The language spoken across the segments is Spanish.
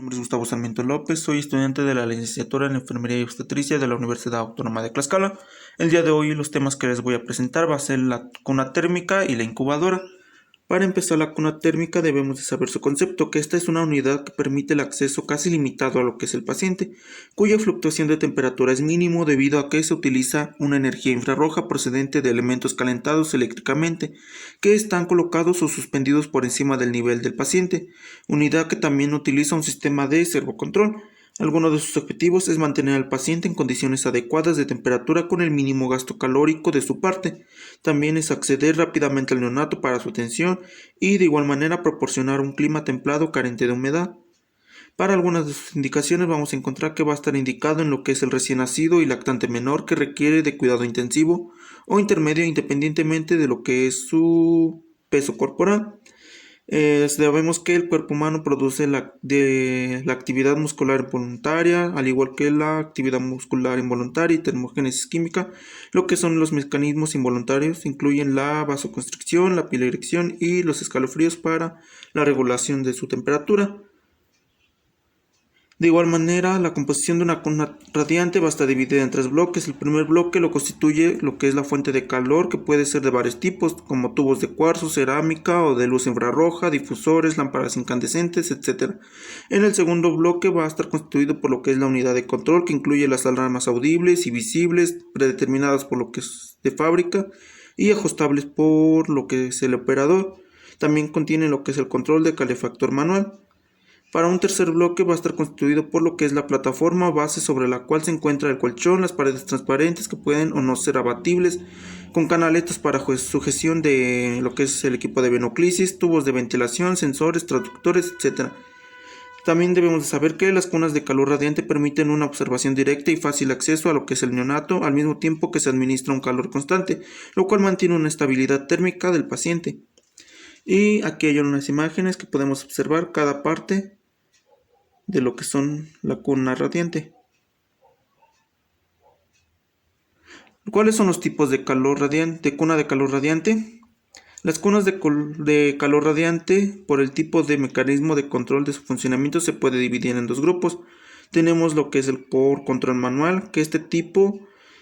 nombre es Gustavo Sarmiento López, soy estudiante de la licenciatura en Enfermería y Obstetricia de la Universidad Autónoma de Tlaxcala. El día de hoy los temas que les voy a presentar va a ser la cuna térmica y la incubadora. Para empezar, la cuna térmica debemos de saber su concepto, que esta es una unidad que permite el acceso casi limitado a lo que es el paciente, cuya fluctuación de temperatura es mínimo debido a que se utiliza una energía infrarroja procedente de elementos calentados eléctricamente, que están colocados o suspendidos por encima del nivel del paciente, unidad que también utiliza un sistema de servocontrol. Alguno de sus objetivos es mantener al paciente en condiciones adecuadas de temperatura con el mínimo gasto calórico de su parte. También es acceder rápidamente al neonato para su atención y de igual manera proporcionar un clima templado carente de humedad. Para algunas de sus indicaciones vamos a encontrar que va a estar indicado en lo que es el recién nacido y lactante menor que requiere de cuidado intensivo o intermedio independientemente de lo que es su peso corporal. Sabemos que el cuerpo humano produce la actividad muscular involuntaria, al igual que la actividad muscular involuntaria y termogénesis química. Lo que son los mecanismos involuntarios incluyen la vasoconstricción, la piloerección y los escalofríos para la regulación de su temperatura. De igual manera, la composición de una cuna radiante va a estar dividida en tres bloques. El primer bloque lo constituye lo que es la fuente de calor, que puede ser de varios tipos, como tubos de cuarzo, cerámica o de luz infrarroja, difusores, lámparas incandescentes, etc. En el segundo bloque va a estar constituido por lo que es la unidad de control, que incluye las alarmas audibles y visibles, predeterminadas por lo que es de fábrica y ajustables por lo que es el operador. También contiene lo que es el control de calefactor manual. Para un tercer bloque va a estar constituido por lo que es la plataforma base sobre la cual se encuentra el colchón, las paredes transparentes que pueden o no ser abatibles, con canaletas para sujeción de lo que es el equipo de venoclisis, tubos de ventilación, sensores, traductores, etc. También debemos de saber que las cunas de calor radiante permiten una observación directa y fácil acceso a lo que es el neonato, al mismo tiempo que se administra un calor constante, lo cual mantiene una estabilidad térmica del paciente. Y aquí hay unas imágenes que podemos observar cada parte de lo que son la cuna radiante. ¿Cuáles son los tipos de calor radiante, de cuna de calor radiante? Las cunas de calor radiante, por el tipo de mecanismo de control de su funcionamiento, se puede dividir en dos grupos. Tenemos lo que es el por control manual, que este tipo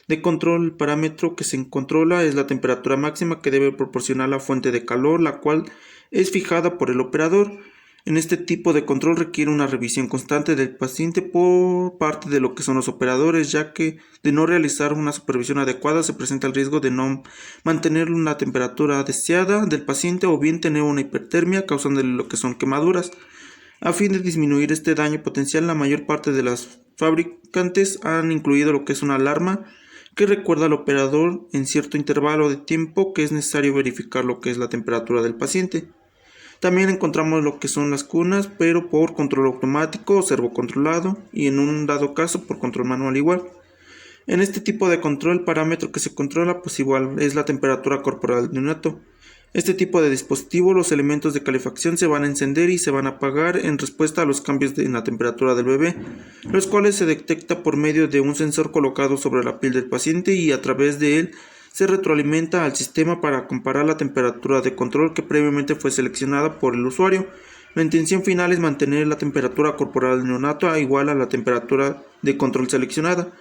de control, el parámetro que se controla es la temperatura máxima que debe proporcionar la fuente de calor, la cual es fijada por el operador. En este tipo de control requiere una revisión constante del paciente por parte de lo que son los operadores, ya que de no realizar una supervisión adecuada se presenta el riesgo de no mantener una temperatura deseada del paciente o bien tener una hipertermia causando lo que son quemaduras. A fin de disminuir este daño potencial, la mayor parte de las fabricantes han incluido lo que es una alarma que recuerda al operador en cierto intervalo de tiempo que es necesario verificar lo que es la temperatura del paciente. También encontramos lo que son las cunas, pero por control automático o servocontrolado y en un dado caso por control manual igual. En este tipo de control, el parámetro que se controla pues igual es la temperatura corporal del neonato. Este tipo de dispositivo, los elementos de calefacción se van a encender y se van a apagar en respuesta a los cambios en la temperatura del bebé, los cuales se detecta por medio de un sensor colocado sobre la piel del paciente y a través de él se retroalimenta al sistema para comparar la temperatura de control que previamente fue seleccionada por el usuario. La intención final es mantener la temperatura corporal del neonato igual a la temperatura de control seleccionada.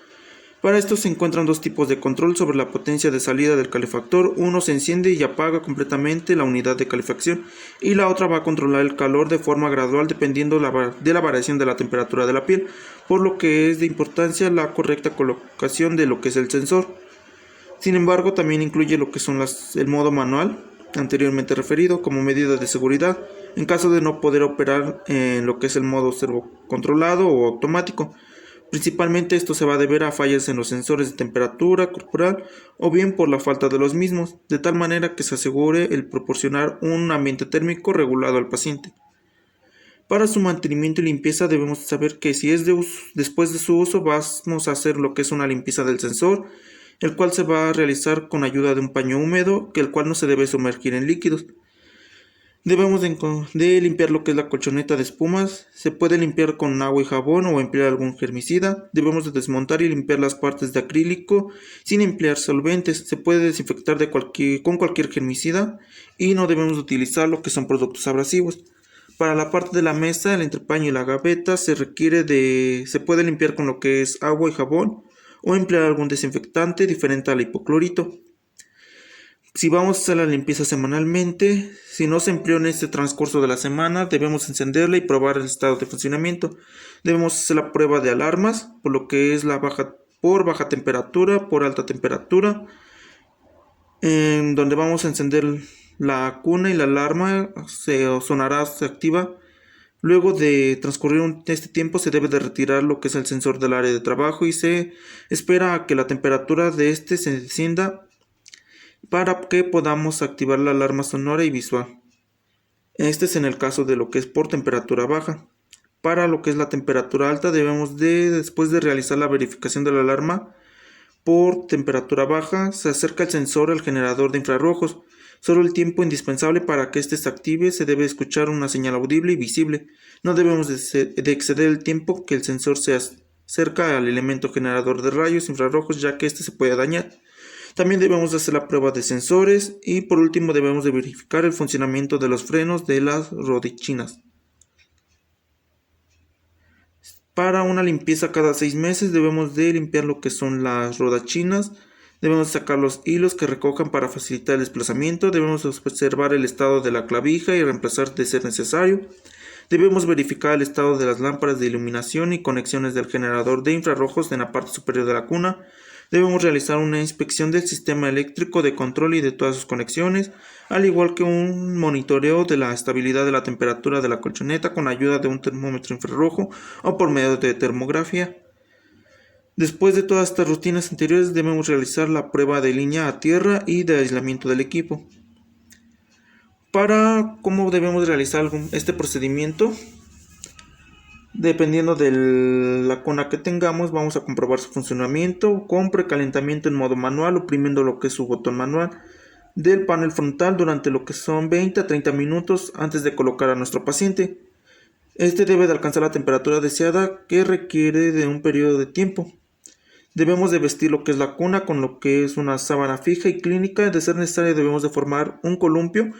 Para esto se encuentran dos tipos de control sobre la potencia de salida del calefactor. Uno se enciende y apaga completamente la unidad de calefacción y la otra va a controlar el calor de forma gradual dependiendo de la variación de la temperatura de la piel, por lo que es de importancia la correcta colocación de lo que es el sensor. Sin embargo, también incluye lo que son el modo manual, anteriormente referido, como medida de seguridad, en caso de no poder operar en lo que es el modo servocontrolado o automático. Principalmente esto se va a deber a fallas en los sensores de temperatura corporal o bien por la falta de los mismos, de tal manera que se asegure el proporcionar un ambiente térmico regulado al paciente. Para su mantenimiento y limpieza debemos saber que si es después de su uso vamos a hacer lo que es una limpieza del sensor, el cual se va a realizar con ayuda de un paño húmedo, el cual no se debe sumergir en líquidos. Debemos de limpiar lo que es la colchoneta de espumas, se puede limpiar con agua y jabón o emplear algún germicida. Debemos de desmontar y limpiar las partes de acrílico sin emplear solventes, se puede desinfectar con cualquier germicida y no debemos utilizar lo que son productos abrasivos. Para la parte de la mesa, el entrepaño y la gaveta se puede limpiar con lo que es agua y jabón o emplear algún desinfectante diferente al hipoclorito. Si vamos a hacer la limpieza semanalmente, si no se empleó en este transcurso de la semana, debemos encenderla y probar el estado de funcionamiento. Debemos hacer la prueba de alarmas, por lo que es por baja temperatura, por alta temperatura, en donde vamos a encender la cuna y la alarma se activa. Luego de transcurrir este tiempo se debe de retirar lo que es el sensor del área de trabajo y se espera a que la temperatura de este se descienda para que podamos activar la alarma sonora y visual. Este es en el caso de lo que es por temperatura baja. Para lo que es la temperatura alta después de realizar la verificación de la alarma por temperatura baja, se acerca el sensor al generador de infrarrojos. Solo el tiempo indispensable para que éste se active se debe escuchar una señal audible y visible. No debemos de exceder el tiempo que el sensor se acerca al elemento generador de rayos infrarrojos, ya que éste se puede dañar. También debemos de hacer la prueba de sensores y por último debemos de verificar el funcionamiento de los frenos de las rodichinas. Para una limpieza cada 6 meses debemos de limpiar lo que son las rodachinas. Debemos sacar los hilos que recojan para facilitar el desplazamiento. Debemos observar el estado de la clavija y reemplazar de ser necesario. Debemos verificar el estado de las lámparas de iluminación y conexiones del generador de infrarrojos en la parte superior de la cuna. Debemos realizar una inspección del sistema eléctrico de control y de todas sus conexiones, al igual que un monitoreo de la estabilidad de la temperatura de la colchoneta con ayuda de un termómetro infrarrojo o por medio de termografía. Después de todas estas rutinas anteriores debemos realizar la prueba de línea a tierra y de aislamiento del equipo. Para cómo debemos realizar este procedimiento, dependiendo de la cuna que tengamos, vamos a comprobar su funcionamiento con precalentamiento en modo manual, oprimiendo lo que es su botón manual del panel frontal durante lo que son 20 a 30 minutos antes de colocar a nuestro paciente. Este debe de alcanzar la temperatura deseada, que requiere de un periodo de tiempo. Debemos de vestir lo que es la cuna con lo que es una sábana fija y clínica. De ser necesario debemos de formar un columpio,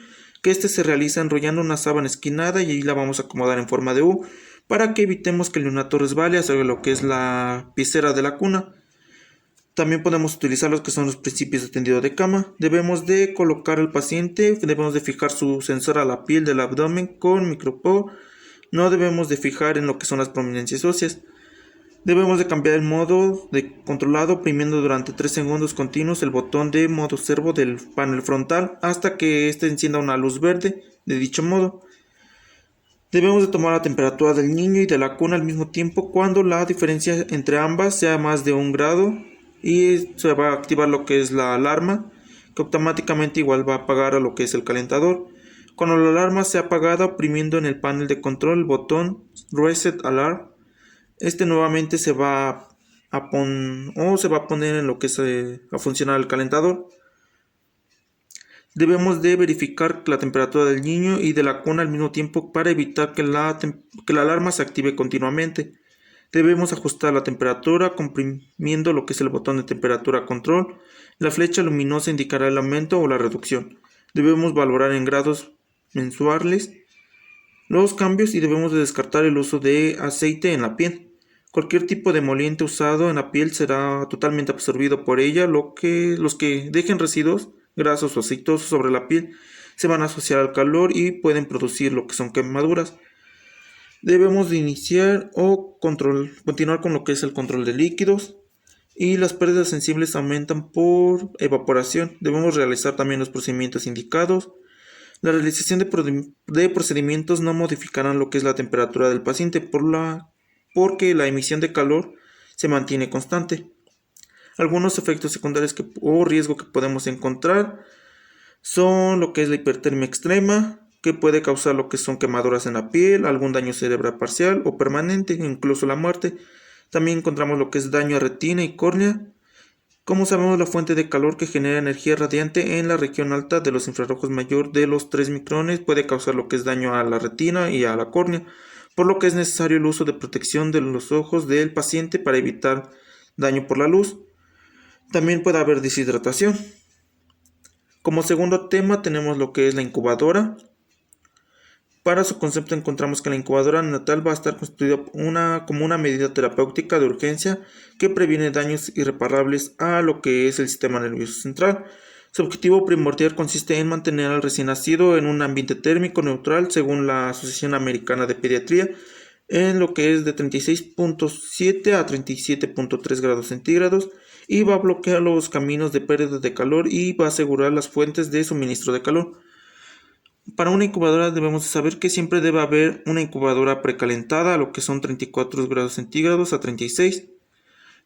que este se realiza enrollando una sábana esquinada y ahí la vamos a acomodar en forma de U para que evitemos que el neonato resbale hacia lo que es la piscera de la cuna. También podemos utilizar los que son los principios de tendido de cama. Debemos de colocar al paciente, debemos de fijar su sensor a la piel del abdomen con micropor. No debemos de fijar en lo que son las prominencias óseas. Debemos de cambiar el modo de controlado oprimiendo durante 3 segundos continuos el botón de modo servo del panel frontal hasta que éste encienda una luz verde de dicho modo. Debemos de tomar la temperatura del niño y de la cuna al mismo tiempo cuando la diferencia entre ambas sea más de 1 grado y se va a activar lo que es la alarma, que automáticamente igual va a apagar a lo que es el calentador. Cuando la alarma sea apagada, oprimiendo en el panel de control el botón Reset Alarm, este nuevamente se va a poner en lo que va a funcionar el calentador. Debemos de verificar la temperatura del niño y de la cuna al mismo tiempo para evitar que la alarma se active continuamente. Debemos ajustar la temperatura comprimiendo lo que es el botón de temperatura control. La flecha luminosa indicará el aumento o la reducción. Debemos valorar en grados mensuales los cambios y debemos de descartar el uso de aceite en la piel. Cualquier tipo de emoliente usado en la piel será totalmente absorbido por ella. Los que dejen residuos grasos o aceitosos sobre la piel se van a asociar al calor y pueden producir lo que son quemaduras. Debemos de iniciar o continuar con lo que es el control de líquidos y las pérdidas sensibles aumentan por evaporación. Debemos realizar también los procedimientos indicados. La realización de procedimientos no modificarán lo que es la temperatura del paciente porque la emisión de calor se mantiene constante. Algunos efectos secundarios o riesgo que podemos encontrar son lo que es la hipertermia extrema, que puede causar lo que son quemaduras en la piel, algún daño cerebral parcial o permanente, incluso la muerte. También encontramos lo que es daño a retina y córnea. Como sabemos, la fuente de calor que genera energía radiante en la región alta de los infrarrojos mayor de los 3 micrones puede causar lo que es daño a la retina y a la córnea, por lo que es necesario el uso de protección de los ojos del paciente para evitar daño por la luz. También puede haber deshidratación. Como segundo tema tenemos lo que es la incubadora. Para su concepto encontramos que la incubadora neonatal va a estar constituida como una medida terapéutica de urgencia que previene daños irreparables a lo que es el sistema nervioso central. Su objetivo primordial consiste en mantener al recién nacido en un ambiente térmico neutral según la Asociación Americana de Pediatría en lo que es de 36.7 a 37.3 grados centígrados y va a bloquear los caminos de pérdida de calor y va a asegurar las fuentes de suministro de calor. Para una incubadora debemos saber que siempre debe haber una incubadora precalentada a lo que son 34 grados centígrados a 36,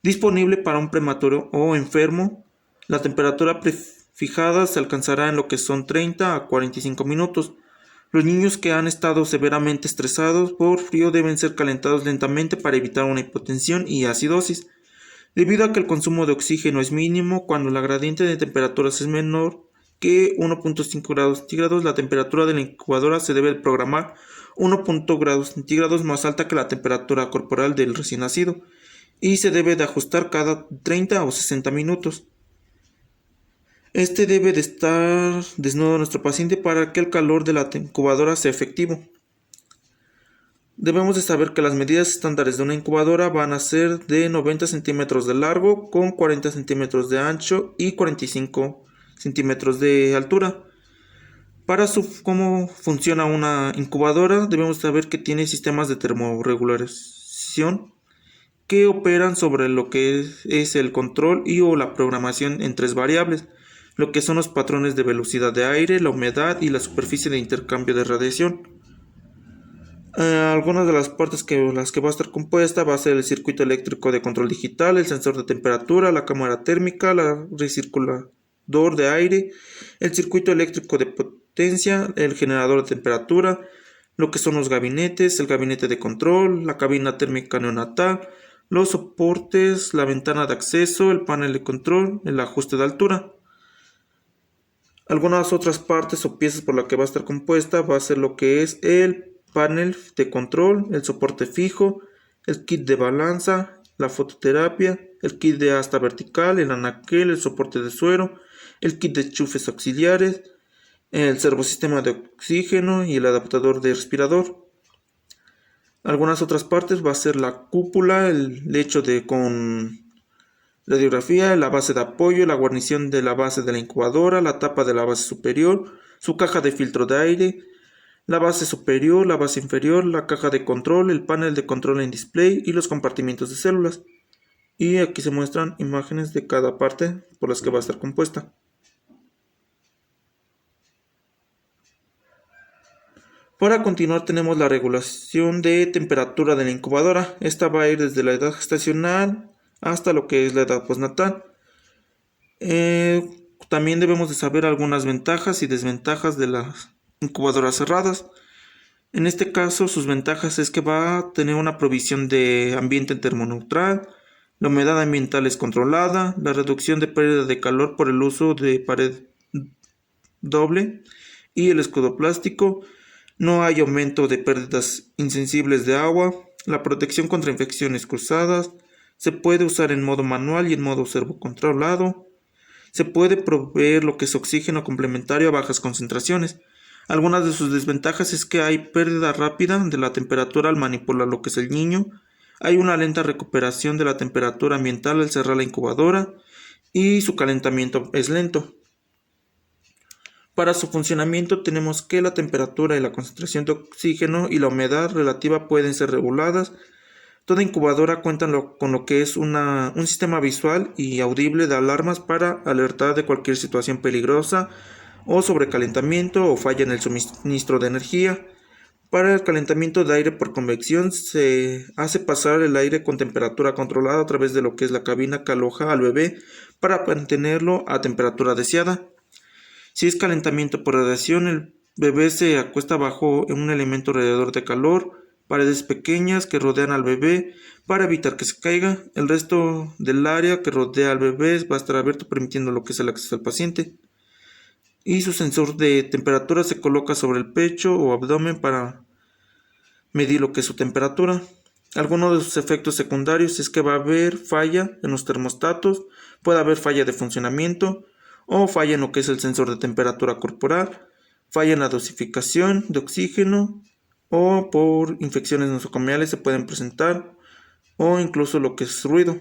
disponible para un prematuro o enfermo. La temperatura prefijada se alcanzará en lo que son 30 a 45 minutos. Los niños que han estado severamente estresados por frío deben ser calentados lentamente para evitar una hipotensión y acidosis. Debido a que el consumo de oxígeno es mínimo, cuando la gradiente de temperaturas es menor que 1.5 grados centígrados, la temperatura de la incubadora se debe programar 1.0 grados centígrados más alta que la temperatura corporal del recién nacido y se debe de ajustar cada 30 o 60 minutos. Este debe de estar desnudo nuestro paciente para que el calor de la incubadora sea efectivo. Debemos de saber que las medidas estándares de una incubadora van a ser de 90 centímetros de largo con 40 centímetros de ancho y 45 centímetros de altura. Para cómo funciona una incubadora, debemos saber que tiene sistemas de termorregulación que operan sobre lo que es el control y o la programación en tres variables, lo que son los patrones de velocidad de aire, la humedad y la superficie de intercambio de radiación. Algunas de las partes las que va a estar compuesta va a ser el circuito eléctrico de control digital, el sensor de temperatura, la cámara térmica, el recirculador de aire, el circuito eléctrico de potencia, el generador de temperatura, lo que son los gabinetes, el gabinete de control, la cabina térmica neonatal, los soportes, la ventana de acceso, el panel de control, el ajuste de altura. Algunas otras partes o piezas por las que va a estar compuesta va a ser lo que es el panel de control, el soporte fijo, el kit de balanza, la fototerapia, el kit de asta vertical, el anaquel, el soporte de suero, el kit de enchufes auxiliares, el servosistema de oxígeno y el adaptador de respirador. Algunas otras partes va a ser la cúpula, el lecho con radiografía, la base de apoyo, la guarnición de la base de la incubadora, la tapa de la base superior, su caja de filtro de aire, la base superior, la base inferior, la caja de control, el panel de control en display y los compartimientos de células. Y aquí se muestran imágenes de cada parte por las que va a estar compuesta. Para continuar tenemos la regulación de temperatura de la incubadora. Esta va a ir desde la edad gestacional hasta lo que es la edad postnatal. También debemos de saber algunas ventajas y desventajas de las incubadoras cerradas. En este caso, sus ventajas es que va a tener una provisión de ambiente termoneutral, la humedad ambiental es controlada, la reducción de pérdida de calor por el uso de pared doble y el escudo plástico, no hay aumento de pérdidas insensibles de agua, la protección contra infecciones cruzadas, se puede usar en modo manual y en modo servocontrolado, se puede proveer lo que es oxígeno complementario a bajas concentraciones. Algunas de sus desventajas es que hay pérdida rápida de la temperatura al manipular lo que es el niño, hay una lenta recuperación de la temperatura ambiental al cerrar la incubadora y su calentamiento es lento. Para su funcionamiento tenemos que la temperatura y la concentración de oxígeno y la humedad relativa pueden ser reguladas. Toda incubadora cuenta con lo que es un sistema visual y audible de alarmas para alertar de cualquier situación peligrosa o sobrecalentamiento o falla en el suministro de energía. Para el calentamiento de aire por convección se hace pasar el aire con temperatura controlada a través de lo que es la cabina que aloja al bebé para mantenerlo a temperatura deseada. Si es calentamiento por radiación, el bebé se acuesta bajo un elemento radiador de calor, paredes pequeñas que rodean al bebé para evitar que se caiga. El resto del área que rodea al bebé va a estar abierto permitiendo lo que es el acceso al paciente. Y su sensor de temperatura se coloca sobre el pecho o abdomen para medir lo que es su temperatura. Algunos de sus efectos secundarios es que va a haber falla en los termostatos, puede haber falla de funcionamiento o falla en lo que es el sensor de temperatura corporal, falla en la dosificación de oxígeno, o por infecciones nosocomiales se pueden presentar, o incluso lo que es ruido.